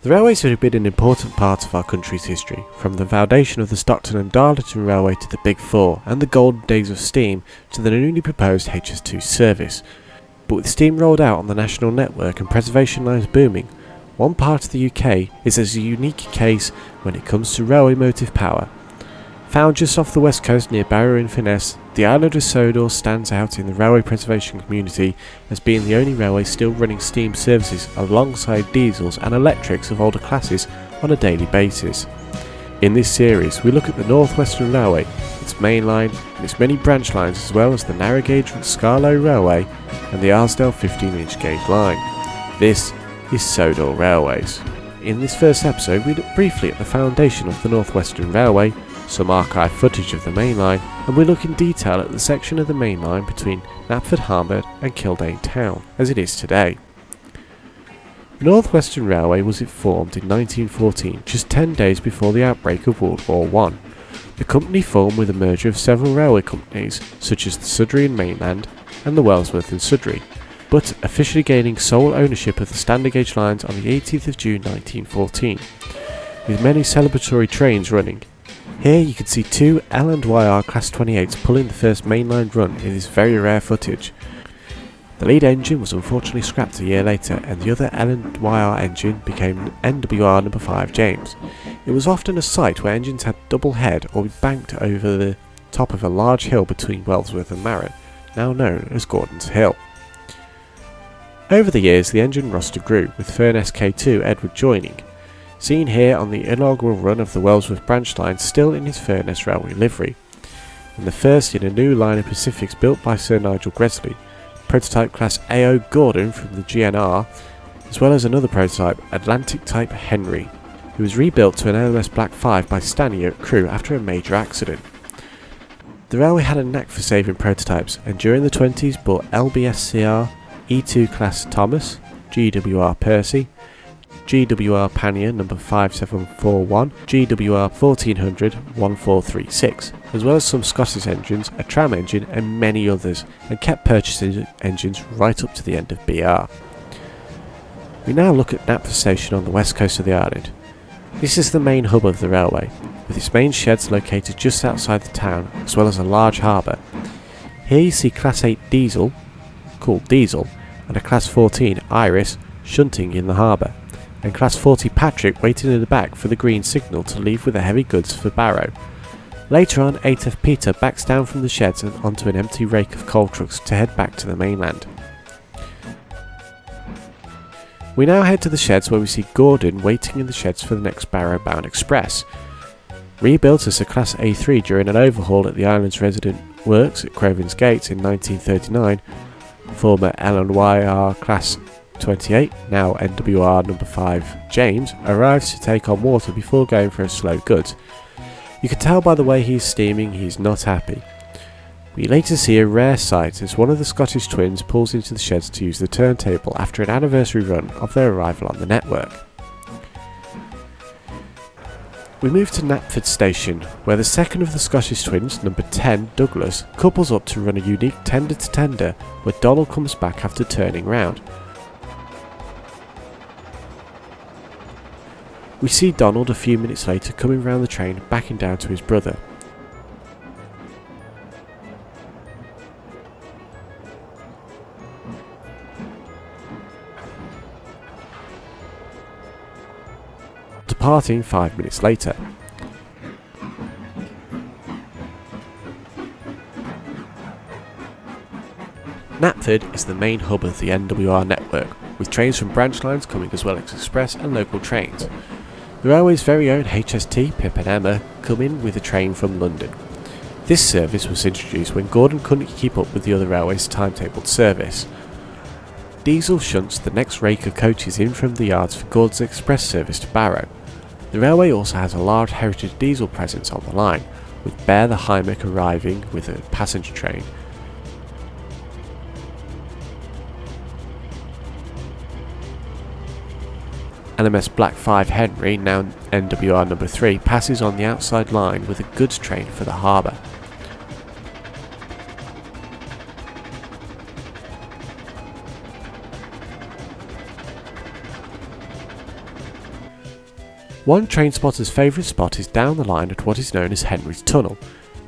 The railways have been an important part of our country's history, from the foundation of the Stockton and Darlington Railway to the Big Four and the golden days of steam to the newly proposed HS2 service. But with steam rolled out on the national network and preservation lines booming, one part of the UK is as a unique case when it comes to railway motive power. Found just off the west coast near Barrow-in-Furness, the island of Sodor stands out in the railway preservation community as being the only railway still running steam services alongside diesels and electrics of older classes on a daily basis. In this series we look at the North Western Railway, its main line and its many branch lines, as well as the narrow gauge Scarlow Railway and the Arsdale 15-inch gauge line. This is Sodor Railways. In this first episode we look briefly at the foundation of the North Western Railway, some archive footage of the main line, and we look in detail at the section of the main line between Knapford Harbour and Killdane town, as it is today. The North Western Railway was formed in 1914, just 10 days before the outbreak of World War I. The company formed with a merger of several railway companies, such as the Sudbury and Mainland and the Wellsworth and Sudbury, but officially gaining sole ownership of the standard gauge lines on the 18th of June 1914, with many celebratory trains running. Here you can see two L&YR Class 28s pulling the first mainline run in this very rare footage. The lead engine was unfortunately scrapped a year later, and the other L&YR engine became NWR No. 5 James. It was often a sight where engines had double head or banked over the top of a large hill between Wellsworth and Marron, now known as Gordon's Hill. Over the years the engine roster grew, with Furness K2 Edward joining, seen here on the inaugural run of the Wellsworth branch line still in his Furness Railway livery, and the first in a new line of Pacifics built by Sir Nigel Gresley, prototype class AO Gordon from the GNR, as well as another prototype Atlantic type Henry, who was rebuilt to an LMS Black 5 by Stanley at Crewe after a major accident. The railway had a knack for saving prototypes, and during the 20s bought LBSCR, E2 class Thomas, GWR Percy, GWR Pannier No. 5741, GWR 1400 1436, as well as some Scottish engines, a tram engine and many others, and kept purchasing engines right up to the end of BR. We now look at Knapford Station on the west coast of the island. This is the main hub of the railway, with its main sheds located just outside the town, as well as a large harbour. Here you see Class 8 Diesel, called Diesel, and a Class 14 Iris shunting in the harbour, and Class 40 Patrick waiting in the back for the green signal to leave with the heavy goods for Barrow. Later on, 8F Peter backs down from the sheds and onto an empty rake of coal trucks to head back to the mainland. We now head to the sheds where we see Gordon waiting in the sheds for the next Barrow-bound express. Rebuilt as a Class A3 during an overhaul at the island's resident works at Croven's Gates in 1939, former L&YR Class 28, now NWR No. 5 James, arrives to take on water before going for a slow goods. You can tell by the way he is steaming he is not happy. We later see a rare sight as one of the Scottish twins pulls into the sheds to use the turntable after an anniversary run of their arrival on the network. We move to Knapford Station, where the second of the Scottish twins, No. 10 Douglas, couples up to run a unique tender-to-tender where Donald comes back after turning round. We see Donald a few minutes later coming round the train backing down to his brother. Departing 5 minutes later. Knapford is the main hub of the NWR network, with trains from branch lines coming as well as express and local trains. The railway's very own HST, Pip and Emma, come in with a train from London. This service was introduced when Gordon couldn't keep up with the other railway's timetabled service. Diesel shunts the next rake of coaches in from the yards for Gordon's express service to Barrow. The railway also has a large heritage diesel presence on the line, with Bear the Hymek arriving with a passenger train. LMS Black 5 Henry, now NWR No. 3, passes on the outside line with a goods train for the harbour. One train spotter's favourite spot is down the line at what is known as Henry's Tunnel,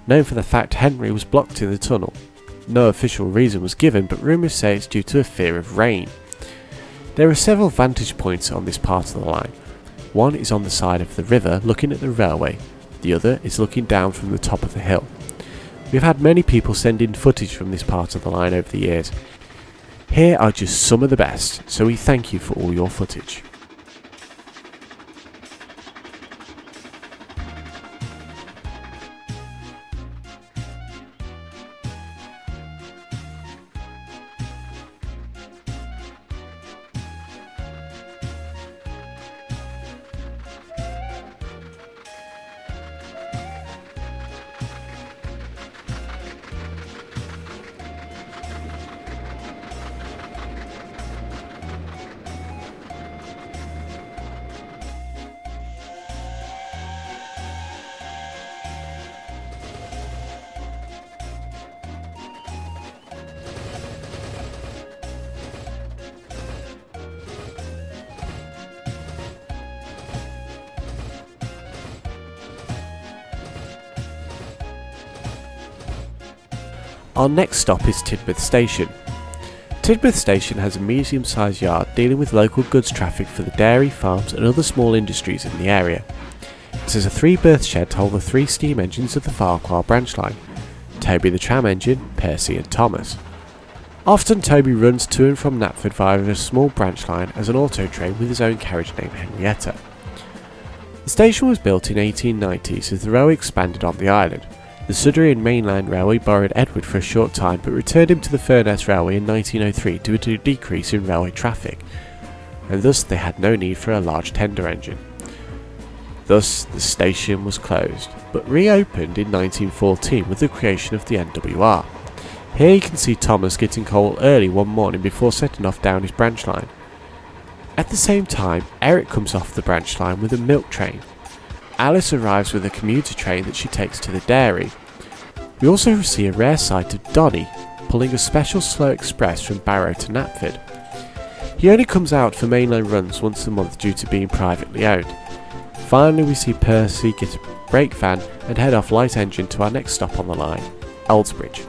known for the fact Henry was blocked in the tunnel. No official reason was given, but rumours say it's due to a fear of rain. There are several vantage points on this part of the line. One is on the side of the river looking at the railway, the other is looking down from the top of the hill. We've had many people send in footage from this part of the line over the years. Here are just some of the best, so we thank you for all your footage. Our next stop is Tidmouth Station. Tidmouth Station has a medium-sized yard dealing with local goods traffic for the dairy, farms and other small industries in the area. It has a 3-berth shed to hold the 3 steam engines of the Farquhar branch line, Toby the tram engine, Percy and Thomas. Often Toby runs to and from Knapford via a small branch line as an auto train with his own carriage named Henrietta. The station was built in 1890s as the railway expanded on the island. The Sodor and Mainland Railway borrowed Edward for a short time but returned him to the Furness Railway in 1903 due to a decrease in railway traffic, and thus they had no need for a large tender engine. Thus the station was closed, but reopened in 1914 with the creation of the NWR. Here you can see Thomas getting coal early one morning before setting off down his branch line. At the same time, Eric comes off the branch line with a milk train. Alice arrives with a commuter train that she takes to the dairy. We also see a rare sight of Donny pulling a special slow express from Barrow to Knapford. He only comes out for mainline runs once a month due to being privately owned. Finally we see Percy get a brake van and head off light engine to our next stop on the line, Aldbridge.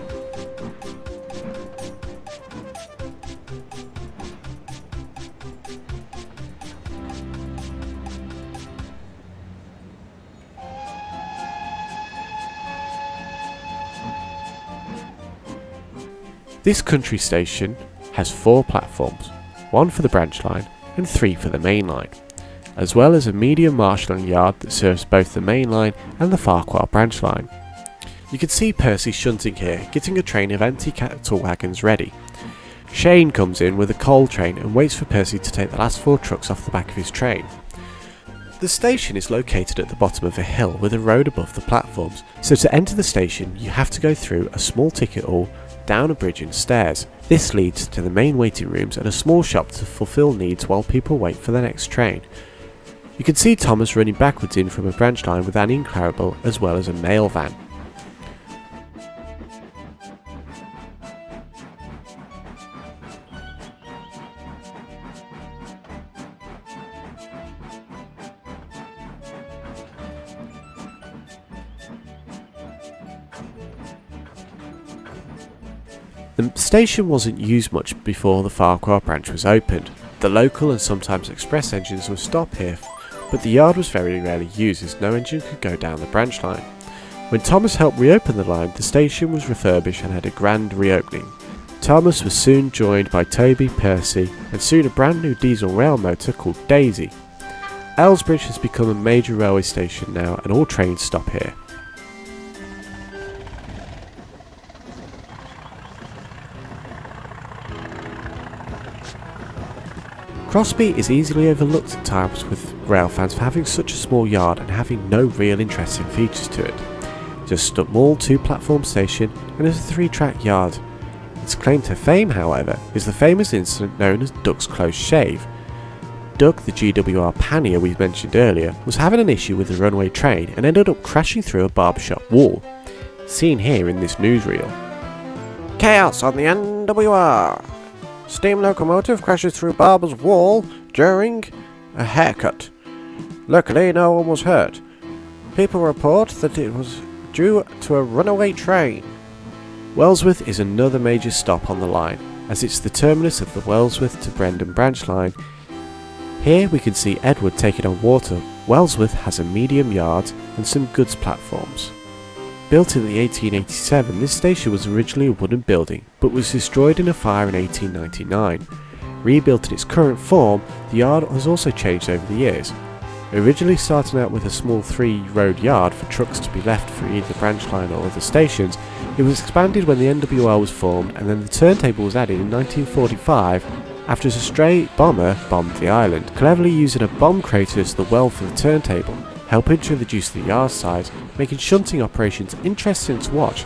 This country station has 4 platforms, 1 for the branch line and 3 for the main line, as well as a medium marshalling yard that serves both the main line and the Farquhar branch line. You can see Percy shunting here, getting a train of anti-cattle wagons ready. Shane comes in with a coal train and waits for Percy to take the last 4 trucks off the back of his train. The station is located at the bottom of a hill with a road above the platforms, so to enter the station you have to go through a small ticket hall, down a bridge and stairs. This leads to the main waiting rooms and a small shop to fulfill needs while people wait for the next train. You can see Thomas running backwards in from a branch line with Annie and Clarabelle as well as a mail van. The station wasn't used much before the Farquhar branch was opened. The local and sometimes express engines would stop here, but the yard was very rarely used as no engine could go down the branch line. When Thomas helped reopen the line, the station was refurbished and had a grand reopening. Thomas was soon joined by Toby, Percy, and soon a brand new diesel rail motor called Daisy. Aldbridge has become a major railway station now and all trains stop here. Crosby is easily overlooked at times with rail fans for having such a small yard and having no real interesting features to it. It's a small 2-platform station and is a 3-track yard. Its claim to fame, however, is the famous incident known as Duck's Close Shave. Duck, the GWR pannier we mentioned earlier, was having an issue with the runaway train and ended up crashing through a barbershop wall. Seen here in this newsreel. Chaos on the NWR! Steam locomotive crashes through barber's wall during a haircut. Luckily, no one was hurt. People report that it was due to a runaway train. Wellsworth is another major stop on the line, as it's the terminus of the Wellsworth to Brendon branch line. Here we can see Edward taking on water. Wellsworth has a medium yard and some goods platforms. Built in the 1887, this station was originally a wooden building, but was destroyed in a fire in 1899. Rebuilt in its current form, the yard has also changed over the years. Originally starting out with a small 3-road yard for trucks to be left for either branch line or other stations, it was expanded when the NWR was formed, and then the turntable was added in 1945 after a stray bomber bombed the island, cleverly using a bomb crater as the well for the turntable, helping to reduce the yard size, making shunting operations interesting to watch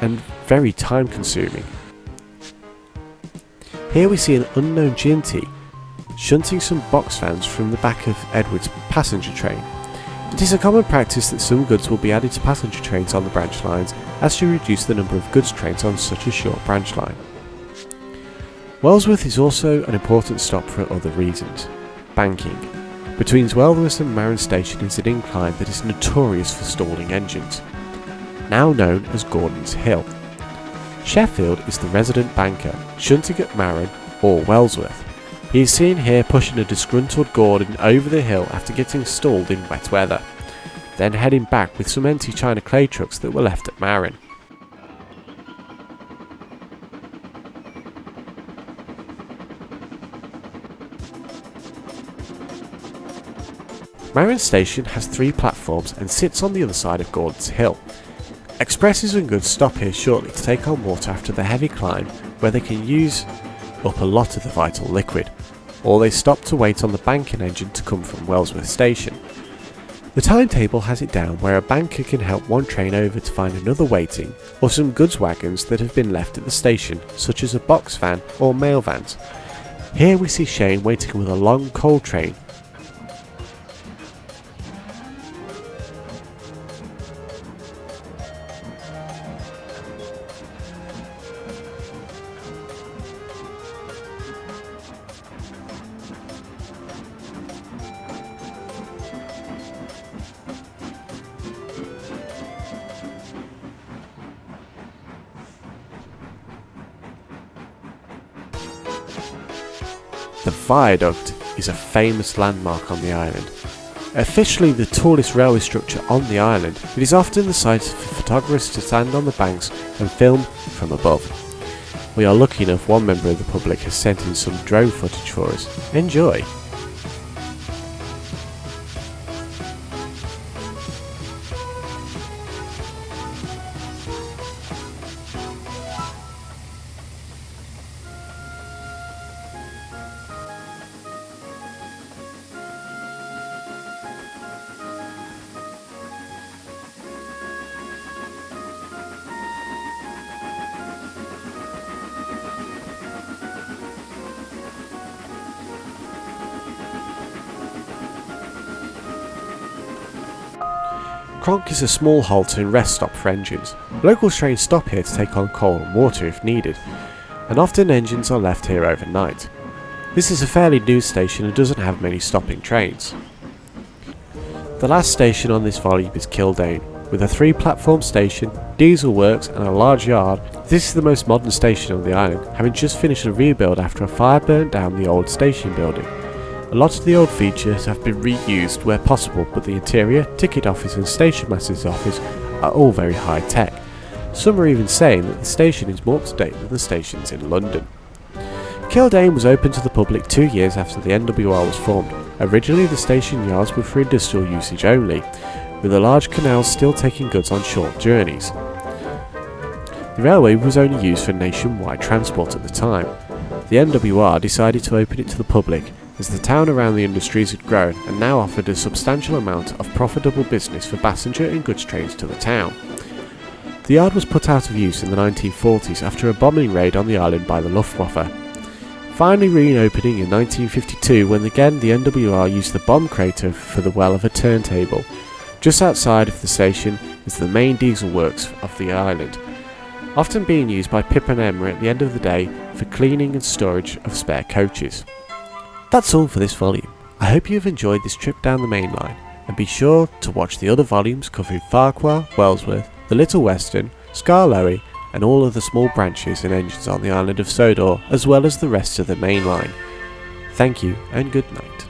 and very time consuming. Here we see an unknown jumpy shunting some box fans from the back of Edward's passenger train. It is a common practice that some goods will be added to passenger trains on the branch lines as to reduce the number of goods trains on such a short branch line. Wellsworth is also an important stop for other reasons. Banking. Between Wellsworth and Marron Station is an incline that is notorious for stalling engines, now known as Gordon's Hill. Sheffield is the resident banker, shunting at Marron or Wellsworth. He is seen here pushing a disgruntled Gordon over the hill after getting stalled in wet weather, then heading back with some empty China clay trucks that were left at Marron. Marron Station has 3 platforms and sits on the other side of Gordon's Hill. Expresses and goods stop here shortly to take on water after the heavy climb, where they can use up a lot of the vital liquid, or they stop to wait on the banking engine to come from Wellsworth Station. The timetable has it down where a banker can help one train over to find another waiting, or some goods wagons that have been left at the station, such as a box van or mail vans. Here we see Shane waiting with a long coal train. The viaduct is a famous landmark on the island. Officially the tallest railway structure on the island, it is often the site for photographers to stand on the banks and film from above. We are lucky enough one member of the public has sent in some drone footage for us. Enjoy! Cronk is a small halt and rest stop for engines. Local trains stop here to take on coal and water if needed, and often engines are left here overnight. This is a fairly new station and doesn't have many stopping trains. The last station on this volume is Killdane, with a 3-platform station, diesel works and a large yard. This is the most modern station on the island, having just finished a rebuild after a fire burnt down the old station building. A lot of the old features have been reused where possible, but the interior, ticket office and station master's office are all very high tech. Some are even saying that the station is more up to date than the stations in London. Killdane was opened to the public 2 years after the NWR was formed. Originally the station yards were for industrial usage only, with the large canals still taking goods on short journeys. The railway was only used for nationwide transport at the time. The NWR decided to open it to the public, as the town around the industries had grown and now offered a substantial amount of profitable business for passenger and goods trains to the town. The yard was put out of use in the 1940s after a bombing raid on the island by the Luftwaffe, finally reopening in 1952 when again the NWR used the bomb crater for the well of a turntable. Just outside of the station is the main diesel works of the island, often being used by Pip and Emma at the end of the day for cleaning and storage of spare coaches. That's all for this volume. I hope you have enjoyed this trip down the main line, and be sure to watch the other volumes covering Farquhar, Wellsworth, the Little Western, Scarlowy, and all of the small branches and engines on the island of Sodor, as well as the rest of the main line. Thank you and good night.